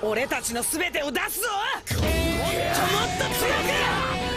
俺たちの全てを出すぞ。もっともっと強く。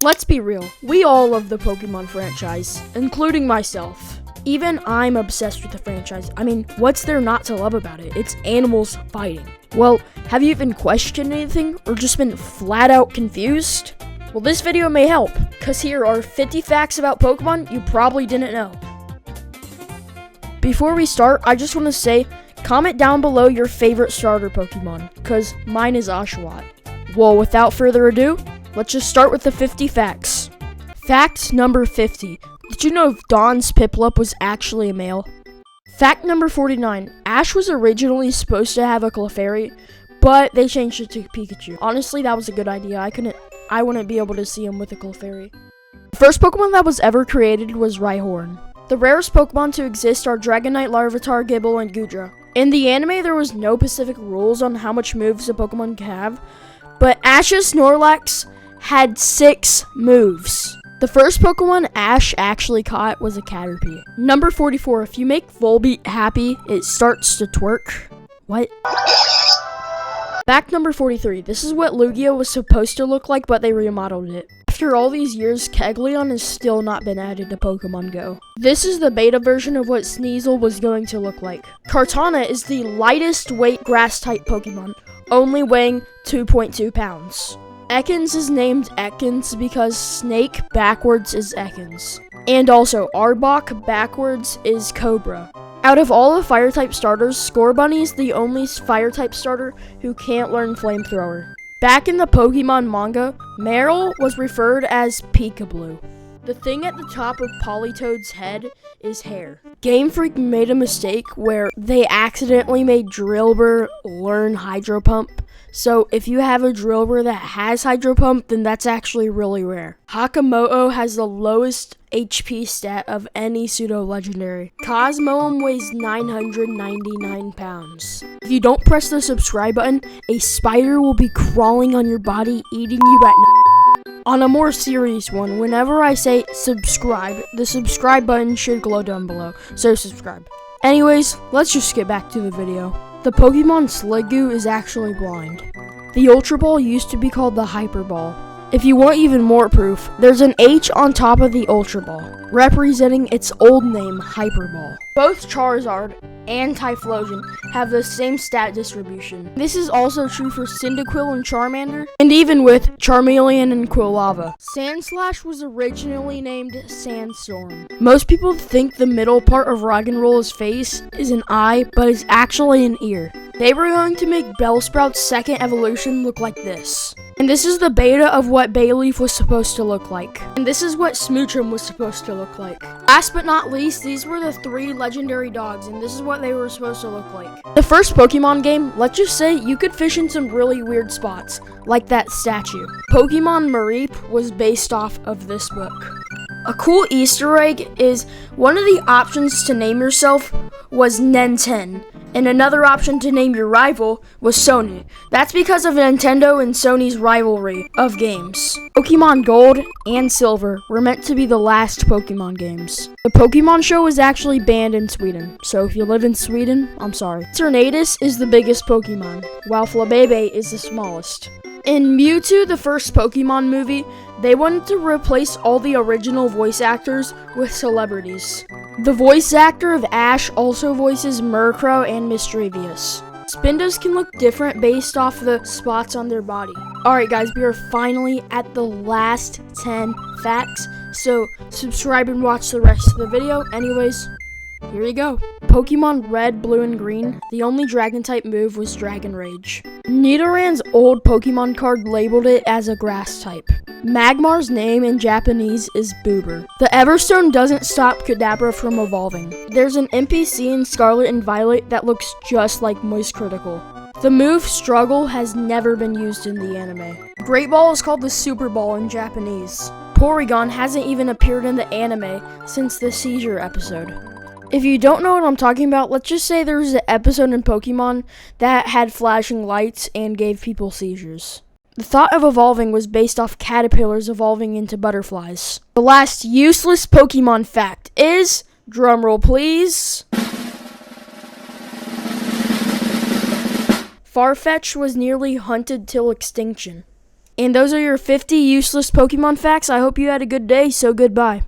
Let's be real, we all love the Pokemon franchise, including myself. Even I'm obsessed with the franchise. I mean, what's there not to love about it? It's animals fighting. Well, have you even questioned anything or just been flat out confused? Well, this video may help, cause here are 50 facts about Pokemon you probably didn't know. Before we start, I just want to say, comment down below your favorite starter Pokemon, cause mine is Oshawott. Well, without further ado, let's just start with the 50 facts. Fact number 50. Did you know Dawn's Piplup was actually a male? Fact number 49. Ash was originally supposed to have a Clefairy, but they changed it to Pikachu. Honestly, that was a good idea. I wouldn't be able to see him with a Clefairy. The first Pokemon that was ever created was Rhyhorn. The rarest Pokemon to exist are Dragonite, Larvitar, Gible, and Goodra. In the anime, there was no specific rules on how much moves a Pokemon can have, but Ash's Snorlax had 6 moves. The first Pokemon Ash actually caught was a Caterpie. Number 44, if you make Volbeat happy, it starts to twerk. What? Fact number 43, this is what Lugia was supposed to look like, but they remodeled it. After all these years, Kegleon has still not been added to Pokemon Go. This is the beta version of what Sneasel was going to look like. Kartana is the lightest weight grass-type Pokemon, only weighing 2.2 pounds. Ekans is named Ekans because snake backwards is Ekans. And also, Arbok backwards is Cobra. Out of all the fire-type starters, Scorbunny is the only fire-type starter who can't learn Flamethrower. Back in the Pokemon manga, Meryl was referred as Peekaboo. The thing at the top of Politoed's head is hair. Game Freak made a mistake where they accidentally made Drillbur learn Hydro Pump. So if you have a Drillbur that has Hydro Pump, then that's actually really rare. Hakamoto has the lowest HP stat of any pseudo-legendary. Cosmoem weighs 999 pounds. If you don't press the subscribe button, a spider will be crawling on your body, eating you at night. On a more serious one, whenever I say subscribe, the subscribe button should glow down below, so subscribe. Anyways, let's just get back to the video. The Pokemon Sliggoo is actually blind. The Ultra Ball used to be called the Hyper Ball. If you want even more proof, there's an H on top of the Ultra Ball, representing its old name, Hyper Ball. Both Charizard and Typhlosion have the same stat distribution. This is also true for Cyndaquil and Charmander, and even with Charmeleon and Quilava. Sandslash was originally named Sandstorm. Most people think the middle part of Roggenroll's face is an eye, but it's actually an ear. They were going to make Bellsprout's second evolution look like this. And this is the beta of what Bayleaf was supposed to look like. And this is what Smoochum was supposed to look like. Last but not least, these were the 3 legendary dogs, and this is what they were supposed to look like. The first Pokemon game, let's just say you could fish in some really weird spots, like that statue. Pokemon Mareep was based off of this book. A cool Easter egg is one of the options to name yourself was Nenten, and another option to name your rival was Sony. That's because of Nintendo and Sony's rivalry of games. Pokemon Gold and Silver were meant to be the last Pokemon games. The Pokemon show was actually banned in Sweden, so if you live in Sweden, I'm sorry. Tornadus is the biggest Pokemon, while Flabebe is the smallest. In Mewtwo, the first Pokemon movie, they wanted to replace all the original voice actors with celebrities. The voice actor of Ash also voices Murkrow and Mischievous. Spindas can look different based off the spots on their body. Alright guys, we are finally at the last 10 facts, so subscribe and watch the rest of the video. Anyways, here you go. Pokemon Red, Blue, and Green, the only Dragon-type move was Dragon Rage. Nidoran's old Pokemon card labeled it as a Grass-type. Magmar's name in Japanese is Boober. The Everstone doesn't stop Kadabra from evolving. There's an NPC in Scarlet and Violet that looks just like Moist Critical. The move Struggle has never been used in the anime. Great Ball is called the Super Ball in Japanese. Porygon hasn't even appeared in the anime since the seizure episode. If you don't know what I'm talking about, let's just say there was an episode in Pokemon that had flashing lights and gave people seizures. The thought of evolving was based off caterpillars evolving into butterflies. The last useless Pokemon fact is, drumroll please, Farfetch was nearly hunted till extinction. And those are your 50 useless Pokemon facts. I hope you had a good day, so goodbye.